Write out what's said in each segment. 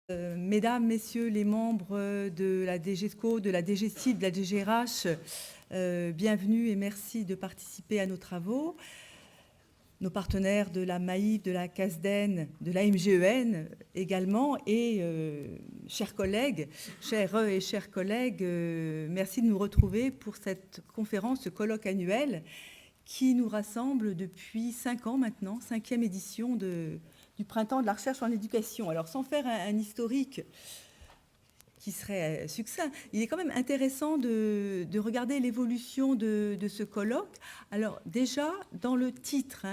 Mesdames, Messieurs les membres de la DGESCO, de la DGCID, de la DGRH, bienvenue et merci de participer à nos travaux. Nos partenaires de la MAIF, de la CASDEN, de la MGEN également, et chers collègues, chers collègues, merci de nous retrouver pour cette conférence, ce colloque annuel qui nous rassemble depuis 5 ans maintenant, 5e édition du Printemps de la recherche en éducation. Alors, sans faire un historique qui serait succinct, il est quand même intéressant de regarder l'évolution de ce colloque. Alors, déjà, dans le titre,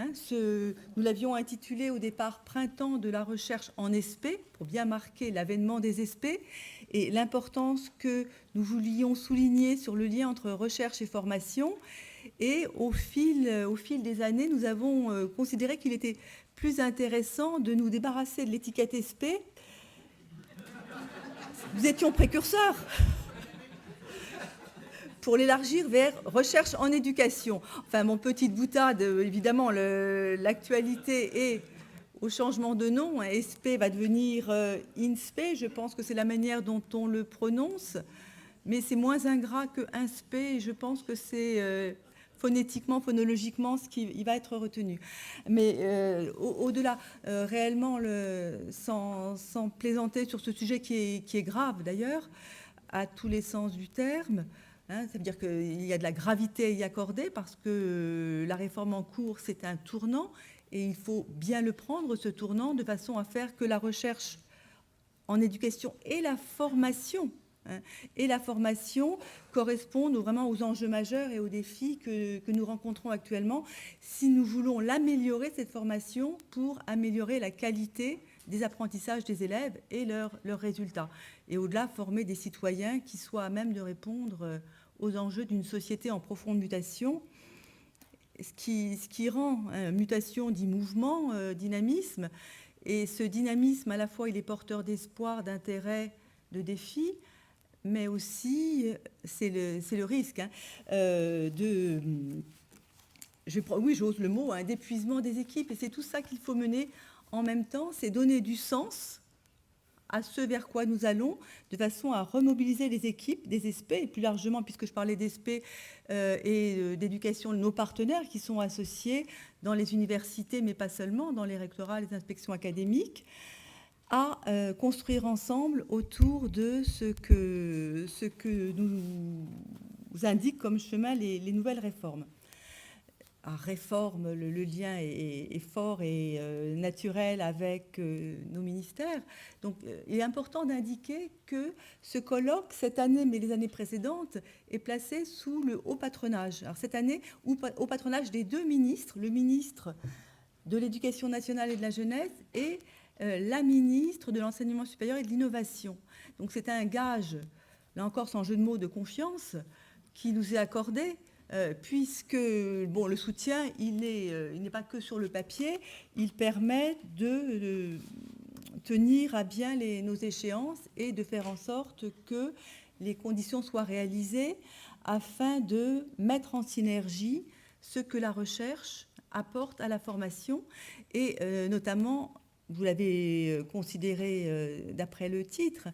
nous l'avions intitulé au départ « Printemps de la recherche en SP », pour bien marquer l'avènement des SP, et l'importance que nous voulions souligner sur le lien entre recherche et formation. Et au fil des années, nous avons considéré qu'il était plus intéressant de nous débarrasser de l'étiquette SP. Nous étions précurseurs pour l'élargir vers recherche en éducation. Enfin, mon petite boutade, évidemment, l'actualité est au changement de nom. SP va devenir INSP. Je pense que c'est la manière dont on le prononce. Mais c'est moins ingrat que INSP. Je pense que c'est phonétiquement, phonologiquement, ce qui va être retenu. Mais au-delà, réellement, sans plaisanter sur ce sujet qui est grave d'ailleurs, à tous les sens du terme, ça veut dire qu'il y a de la gravité à y accorder parce que la réforme en cours, c'est un tournant et il faut bien le prendre, ce tournant, de façon à faire que la recherche en éducation et la formation correspondent vraiment aux enjeux majeurs et aux défis que nous rencontrons actuellement si nous voulons l'améliorer, cette formation, pour améliorer la qualité des apprentissages des élèves et leurs résultats. Et au-delà, former des citoyens qui soient à même de répondre aux enjeux d'une société en profonde mutation. Ce qui rend mutation dit mouvement, dynamisme. Et ce dynamisme, à la fois, il est porteur d'espoir, d'intérêt, de défis, mais aussi, c'est le risque j'ose le mot, d'épuisement des équipes. Et c'est tout ça qu'il faut mener en même temps, c'est donner du sens à ce vers quoi nous allons, de façon à remobiliser les équipes des SP, et plus largement, puisque je parlais d'ESP et d'éducation, nos partenaires qui sont associés dans les universités, mais pas seulement, dans les rectorats, les inspections académiques, à construire ensemble autour de ce que nous indiquent comme chemin les nouvelles réformes. À réforme, le lien est fort et naturel avec nos ministères. Donc, il est important d'indiquer que ce colloque, cette année, mais les années précédentes, est placé sous le haut patronage. Alors, cette année, au patronage des deux ministres, le ministre de l'Éducation nationale et de la jeunesse et la ministre de l'Enseignement supérieur et de l'Innovation. Donc, c'est un gage, là encore sans jeu de mots, de confiance qui nous est accordé, puisque le soutien, il n'est pas que sur le papier, il permet de tenir à bien nos échéances et de faire en sorte que les conditions soient réalisées afin de mettre en synergie ce que la recherche apporte à la formation et notamment, vous l'avez considéré d'après le titre,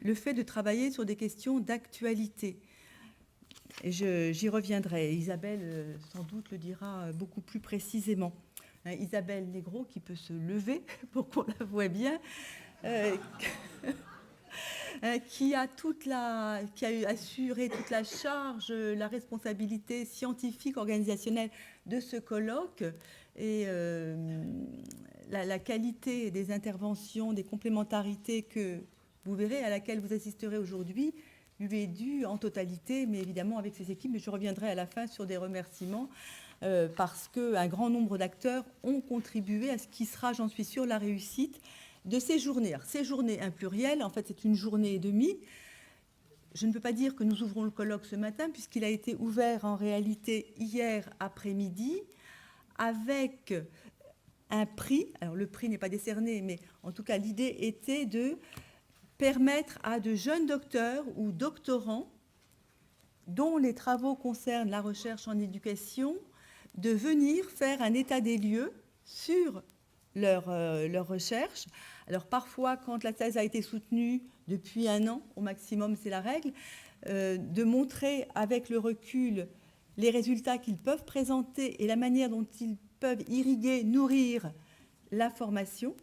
le fait de travailler sur des questions d'actualité. J'y reviendrai. Isabelle, sans doute, le dira beaucoup plus précisément. Isabelle Négro, qui peut se lever pour qu'on la voie bien, qui a assuré toute la charge, la responsabilité scientifique, organisationnelle de ce colloque. Et la qualité des interventions, des complémentarités que vous verrez, à laquelle vous assisterez aujourd'hui, lui est due en totalité, mais évidemment avec ses équipes. Mais je reviendrai à la fin sur des remerciements parce qu'un grand nombre d'acteurs ont contribué à ce qui sera, j'en suis sûre, la réussite de ces journées. Alors, ces journées, un pluriel, en fait, c'est une journée et demie. Je ne peux pas dire que nous ouvrons le colloque ce matin, puisqu'il a été ouvert en réalité hier après-midi, avec un prix. Alors, le prix n'est pas décerné, mais en tout cas, l'idée était de permettre à de jeunes docteurs ou doctorants dont les travaux concernent la recherche en éducation de venir faire un état des lieux sur leur recherche. Alors parfois, quand la thèse a été soutenue depuis 1 an, au maximum, c'est la règle, de montrer avec le recul les résultats qu'ils peuvent présenter et la manière dont ils peuvent irriguer, nourrir la formation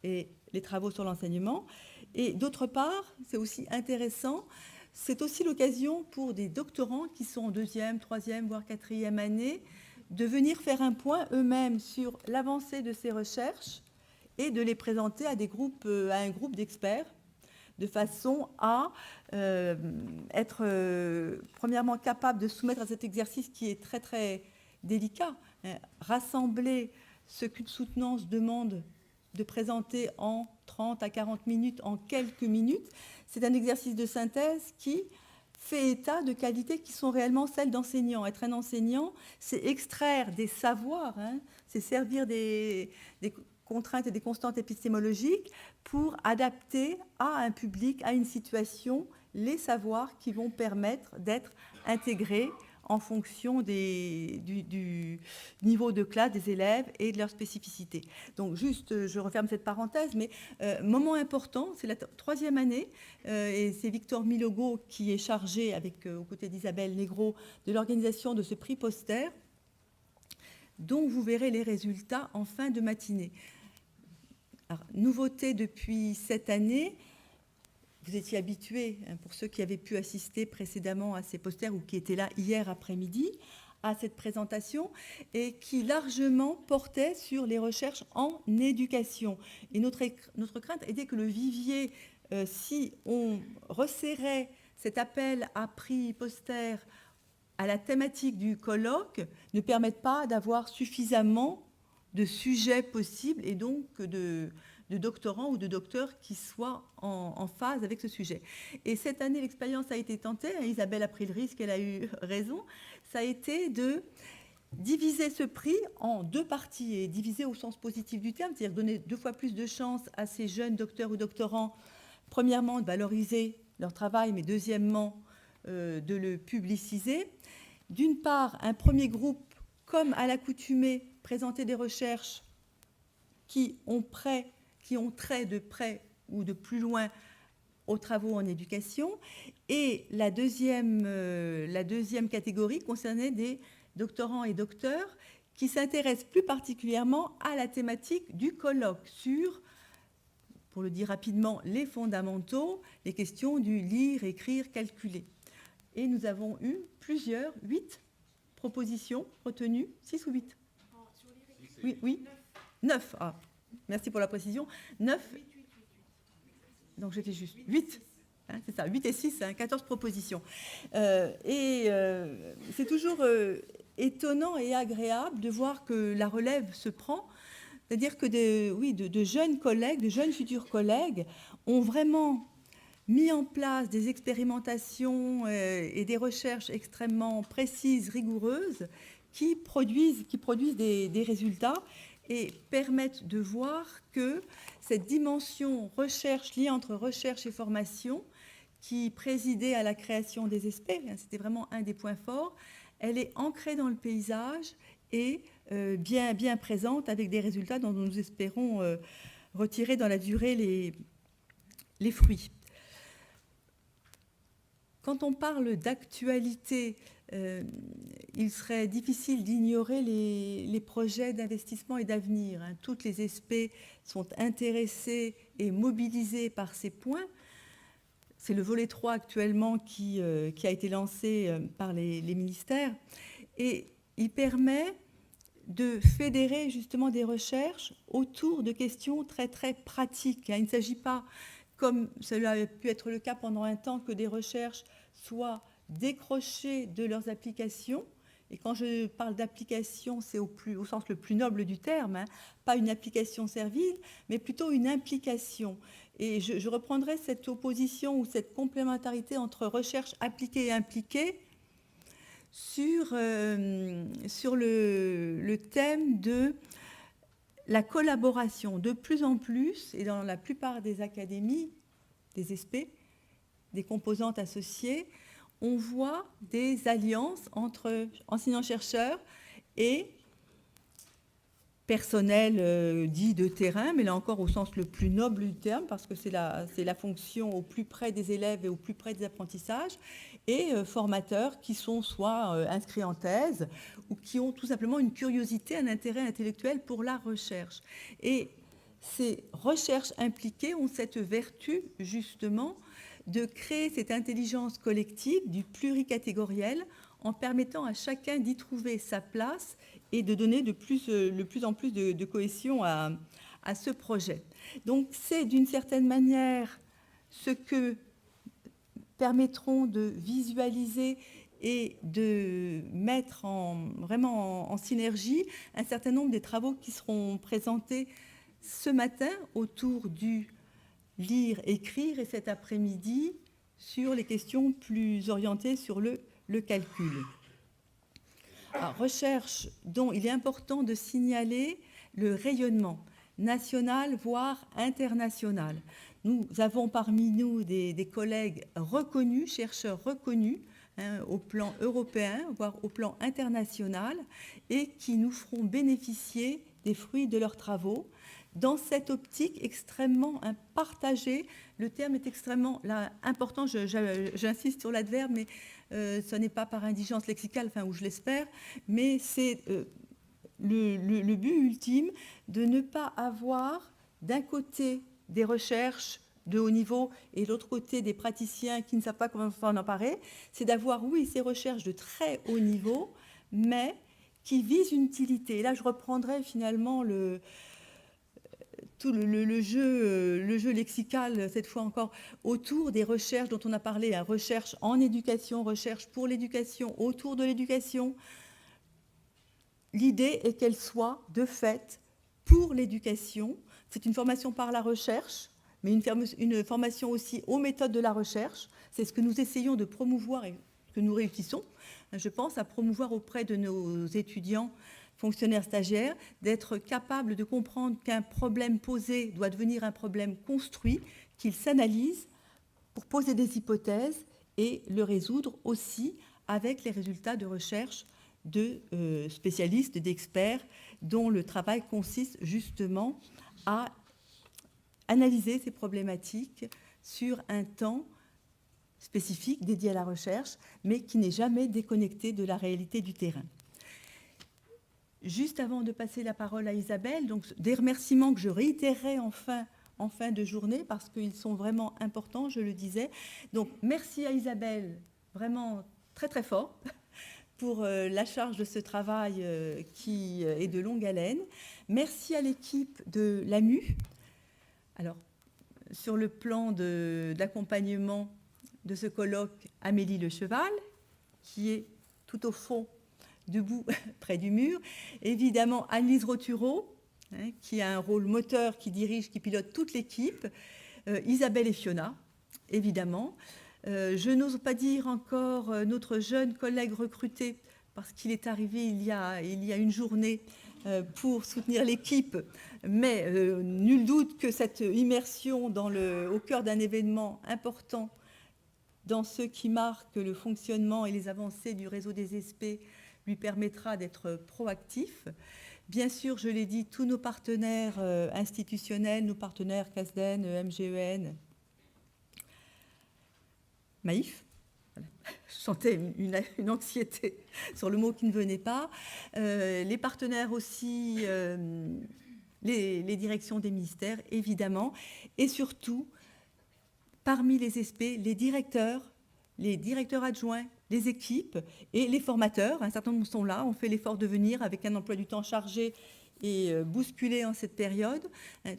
et les travaux sur l'enseignement. Et d'autre part, c'est aussi intéressant, c'est aussi l'occasion pour des doctorants qui sont en 2e, 3e, voire 4e année, de venir faire un point eux-mêmes sur l'avancée de ces recherches et de les présenter à un groupe d'experts, de façon à être premièrement capable de soumettre à cet exercice qui est très très délicat, hein, rassembler ce qu'une soutenance demande de présenter en 30 à 40 minutes, en quelques minutes. C'est un exercice de synthèse qui fait état de qualités qui sont réellement celles d'enseignants. Être un enseignant, c'est extraire des savoirs, hein, c'est servir des contraintes et des constantes épistémologiques pour adapter à un public, à une situation, les savoirs qui vont permettre d'être intégrés en fonction du niveau de classe des élèves et de leur spécificité. Donc juste, je referme cette parenthèse, mais moment important, c'est la 3e année, et c'est Victor Milogo qui est chargé, aux côtés d'Isabelle Negro, de l'organisation de ce prix Poster, dont vous verrez les résultats en fin de matinée. Alors, nouveauté depuis cette année, vous étiez habitués, hein, pour ceux qui avaient pu assister précédemment à ces posters ou qui étaient là hier après-midi, à cette présentation, et qui largement portait sur les recherches en éducation. Et notre crainte était que le vivier, si on resserrait cet appel à prix poster à la thématique du colloque, ne permette pas d'avoir suffisamment de sujets possibles et donc de doctorants ou de docteurs qui soient en phase avec ce sujet. Et cette année, l'expérience a été tentée, Isabelle a pris le risque, elle a eu raison, ça a été de diviser ce prix en 2 parties, et diviser au sens positif du terme, c'est-à-dire donner 2 fois plus de chances à ces jeunes docteurs ou doctorants, premièrement, de valoriser leur travail, mais deuxièmement, de le publiciser. D'une part, un premier groupe, comme à l'accoutumée, présenter des recherches qui ont trait de près ou de plus loin aux travaux en éducation. Et la deuxième catégorie concernait des doctorants et docteurs qui s'intéressent plus particulièrement à la thématique du colloque sur, pour le dire rapidement, les fondamentaux, les questions du lire, écrire, calculer. Et nous avons eu 8 propositions retenues, 6 ou 8 ? Oui. 9. Ah, merci pour la précision. 9. Donc j'étais juste 8. Hein, c'est ça, 8 et 6, hein, 14 propositions. C'est toujours étonnant et agréable de voir que la relève se prend. C'est-à-dire que de jeunes collègues, de jeunes futurs collègues ont vraiment mis en place des expérimentations et des recherches extrêmement précises, rigoureuses, qui produisent des résultats et permettent de voir que cette dimension recherche, liée entre recherche et formation, qui présidait à la création des SP, c'était vraiment un des points forts, elle est ancrée dans le paysage et bien présente, avec des résultats dont nous espérons retirer dans la durée les fruits. Quand on parle d'actualité, il serait difficile d'ignorer les projets d'investissement et d'avenir. Hein. Toutes les SP sont intéressées et mobilisées par ces points. C'est le volet 3 actuellement qui a été lancé par les ministères. Et il permet de fédérer justement des recherches autour de questions très, très pratiques. Il ne s'agit pas, comme cela a pu être le cas pendant un temps, que des recherches soient décrochées de leurs applications. Et quand je parle d'application, c'est au sens le plus noble du terme, hein, pas une application servile, mais plutôt une implication. Et je reprendrai cette opposition ou cette complémentarité entre recherche appliquée et impliquée sur le thème de la collaboration. De plus en plus, et dans la plupart des académies, des SP, des composantes associées, on voit des alliances entre enseignants-chercheurs et personnel dit de terrain, mais là encore au sens le plus noble du terme, parce que c'est la fonction au plus près des élèves et au plus près des apprentissages, et formateurs qui sont soit inscrits en thèse ou qui ont tout simplement une curiosité, un intérêt intellectuel pour la recherche. Et ces recherches impliquées ont cette vertu, justement, de créer cette intelligence collective du pluricatégoriel en permettant à chacun d'y trouver sa place et de donner de plus en plus de cohésion à ce projet. Donc c'est d'une certaine manière ce que permettront de visualiser et de mettre vraiment en synergie un certain nombre des travaux qui seront présentés ce matin autour du lire, écrire, et cet après-midi sur les questions plus orientées sur le calcul. Alors, recherche dont il est important de signaler le rayonnement national, voire international. Nous avons parmi nous des collègues reconnus, chercheurs reconnus, au plan européen, voire au plan international, et qui nous feront bénéficier des fruits de leurs travaux. Dans cette optique extrêmement partagée, le terme est extrêmement important, j'insiste sur l'adverbe, mais ce n'est pas par indigence lexicale, ou je l'espère, mais c'est le but ultime de ne pas avoir d'un côté des recherches de haut niveau et de l'autre côté des praticiens qui ne savent pas comment s'en emparer, c'est d'avoir, oui, ces recherches de très haut niveau, mais qui visent une utilité. Et là, je reprendrai finalement le jeu lexical, cette fois encore, autour des recherches dont on a parlé, recherche en éducation, recherche pour l'éducation, autour de l'éducation. L'idée est qu'elle soit, de fait, pour l'éducation. C'est une formation par la recherche, mais une formation aussi aux méthodes de la recherche. C'est ce que nous essayons de promouvoir et que nous réussissons, je pense, à promouvoir auprès de nos étudiants, fonctionnaires, stagiaires, d'être capables de comprendre qu'un problème posé doit devenir un problème construit, qu'il s'analyse pour poser des hypothèses et le résoudre aussi avec les résultats de recherche de spécialistes, d'experts, dont le travail consiste justement à analyser ces problématiques sur un temps spécifique dédié à la recherche, mais qui n'est jamais déconnecté de la réalité du terrain. Juste avant de passer la parole à Isabelle, donc des remerciements que je réitérerai en fin de journée, parce qu'ils sont vraiment importants, je le disais. Donc merci à Isabelle, vraiment très très fort, pour la charge de ce travail qui est de longue haleine. Merci à l'équipe de l'AMU. Alors, sur le plan d'accompagnement de ce colloque, Amélie Le Cheval, qui est tout au fond, debout, près du mur. Évidemment, Anne-Lise Rotureau, qui a un rôle moteur, qui dirige, qui pilote toute l'équipe. Isabelle et Fiona, évidemment. Je n'ose pas dire encore notre jeune collègue recruté, parce qu'il est arrivé il y a une journée pour soutenir l'équipe, mais nul doute que cette immersion au cœur d'un événement important, dans ce qui marque le fonctionnement et les avancées du réseau des ESP, lui permettra d'être proactif. Bien sûr, je l'ai dit, tous nos partenaires institutionnels, nos partenaires CASDEN, MGEN, Maïf, voilà. Je sentais une anxiété sur le mot qui ne venait pas. Les partenaires aussi, les directions des ministères, évidemment, et surtout, parmi les ESP, les directeurs adjoints, les équipes et les formateurs. Un certain nombre sont là, on fait l'effort de venir avec un emploi du temps chargé et bousculé en cette période.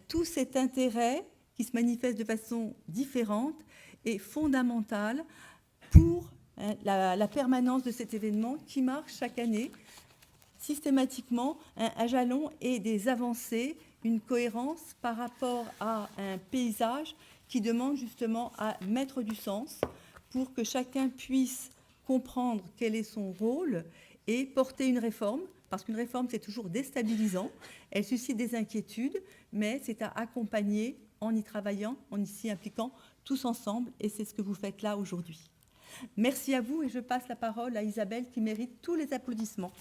Tout cet intérêt qui se manifeste de façon différente est fondamental pour la permanence de cet événement qui marque chaque année systématiquement un jalon et des avancées, une cohérence par rapport à un paysage qui demande justement à mettre du sens pour que chacun puisse comprendre quel est son rôle et porter une réforme, parce qu'une réforme, c'est toujours déstabilisant, elle suscite des inquiétudes, mais c'est à accompagner en y travaillant, en s'y impliquant tous ensemble, et c'est ce que vous faites là aujourd'hui. Merci à vous, et je passe la parole à Isabelle, qui mérite tous les applaudissements.